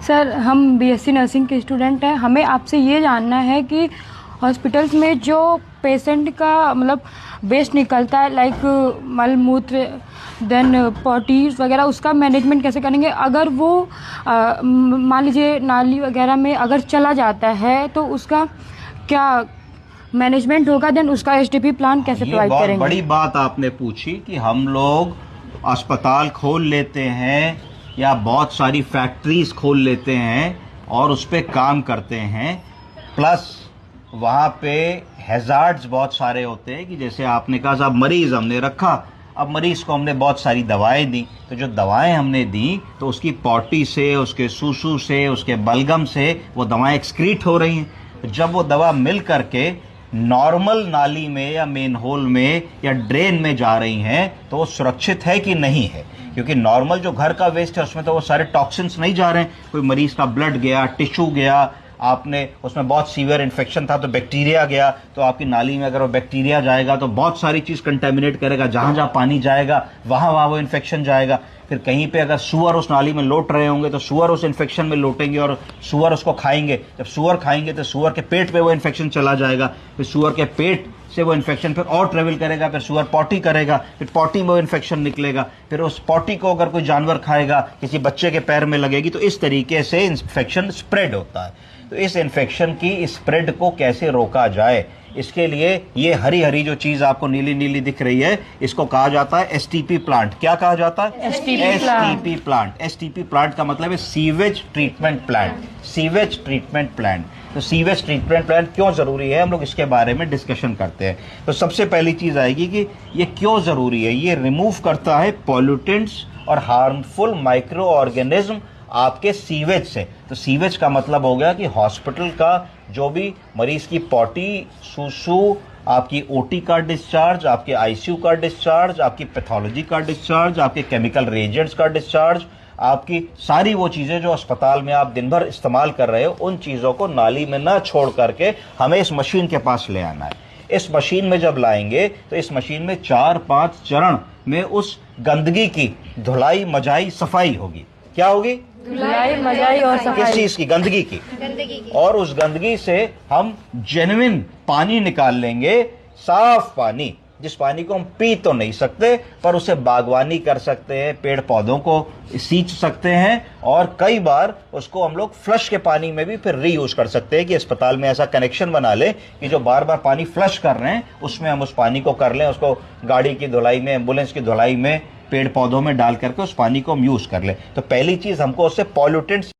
Sir हम BSc nursing के student हैं। हमें आपसे ये जानना है कि हॉस्पिटल्स में जो पेशेंट का मतलब वेस्ट निकलता है, लाइक मलमूत्र देन पॉटीज वगैरह, उसका मैनेजमेंट कैसे करेंगे? अगर वो मान लीजिए नाली वगैरह में अगर चला जाता है तो उसका क्या मैनेजमेंट होगा? देन उसका एसटीपी प्लान कैसे प्रोवाइड करेंगे? बहुत बड़ी बात आपने पूछी कि हम लोग अस्पताल खोल लेते हैं या बहुत सारी फैक्ट्रीज खोल लेते हैं और उस पर काम करते हैं, प्लस वहाँ पे हैजार्ड्स बहुत सारे होते हैं कि जैसे आपने कहा साहब मरीज हमने रखा, अब मरीज को हमने बहुत सारी दवाएं दी, तो जो दवाएं हमने दी तो उसकी पॉटी से, उसके सूसू से, उसके बलगम से वो दवाएं एक्सक्रीट हो रही हैं। जब वो दवा मिल करके नॉर्मल नाली में या मेन होल में या ड्रेन में जा रही हैं तो वो सुरक्षित है कि नहीं है? क्योंकि नॉर्मल जो घर का वेस्ट है उसमें तो वो सारे टॉक्सिन्स नहीं जा रहे हैं। कोई मरीज का ब्लड गया, टिश्यू गया, आपने उसमें बहुत सीवियर इन्फेक्शन था तो बैक्टीरिया गया, तो आपकी नाली में अगर वो बैक्टीरिया जाएगा तो बहुत सारी चीज कंटेमिनेट करेगा, जहां जहां पानी जाएगा वहां वहां वो इन्फेक्शन जाएगा। फिर कहीं पे अगर सुअर उस नाली में लौट रहे होंगे तो सुअर उस इन्फेक्शन में लौटेंगे और सुअर उसको खाएंगे। जब सुअर खाएंगे तो सुअर के पेट पे वो इन्फेक्शन चला जाएगा, फिर सुअर के पेट से वो इन्फेक्शन फिर और ट्रेवल करेगा, फिर सुअर पॉटी करेगा, फिर पॉटी में वो इन्फेक्शन निकलेगा, फिर उस पॉटी को अगर कोई जानवर खाएगा, किसी बच्चे के पैर में लगेगी, तो इस तरीके से इन्फेक्शन स्प्रेड होता है। तो इस इन्फेक्शन की स्प्रेड को कैसे रोका जाए, इसके लिए ये हरी हरी जो चीज आपको नीली नीली दिख रही है, इसको कहा जाता है एसटीपी प्लांट। क्या कहा जाता है? STP plant. एसटीपी प्लांट का मतलब है sewage treatment plant. Sewage treatment plant. तो सीवेज ट्रीटमेंट प्लांट क्यों जरूरी है, हम लोग इसके बारे में डिस्कशन करते हैं। तो सबसे पहली चीज आएगी कि ये क्यों जरूरी है। ये रिमूव करता है पॉल्यूटेंट्स और हार्मफुल माइक्रो ऑर्गेनिज्म आपके सीवेज से। तो सीवेज का मतलब हो गया कि हॉस्पिटल का जो भी मरीज की पॉटी, सूसू, आपकी ओटी का डिस्चार्ज, आपके आईसीयू का डिस्चार्ज, आपकी पैथोलॉजी का डिस्चार्ज, आपके केमिकल रिएजेंट्स का डिस्चार्ज, आपकी सारी वो चीजें जो अस्पताल में आप दिन भर इस्तेमाल कर रहे हो, उन चीजों को नाली में ना छोड़ करके हमें इस मशीन के पास ले आना है। इस मशीन में जब लाएंगे तो इस मशीन में 4-5 चरण में उस गंदगी की धुलाई, मजाई, सफाई होगी। क्या होगी? धुलाई, मजाई और सफाई। किस चीज की? गंदगी की। और उस गंदगी से हम जेन्युइन पानी निकाल लेंगे, साफ पानी, जिस पानी को हम पी तो नहीं सकते पर उसे बागवानी कर सकते हैं, पेड़ पौधों को सींच सकते हैं, और कई बार उसको हम लोग फ्लश के पानी में भी फिर रीयूज कर सकते हैं कि अस्पताल में ऐसा कनेक्शन बना ले कि जो बार बार पानी फ्लश कर रहे हैं उसमें हम उस पानी को कर लें, उसको गाड़ी की धुलाई में, एम्बुलेंस की धुलाई में, पेड़ पौधों में डाल करके उस पानी को हम यूज कर लें। तो पहली चीज हमको उससे पॉल्यूटेंट्स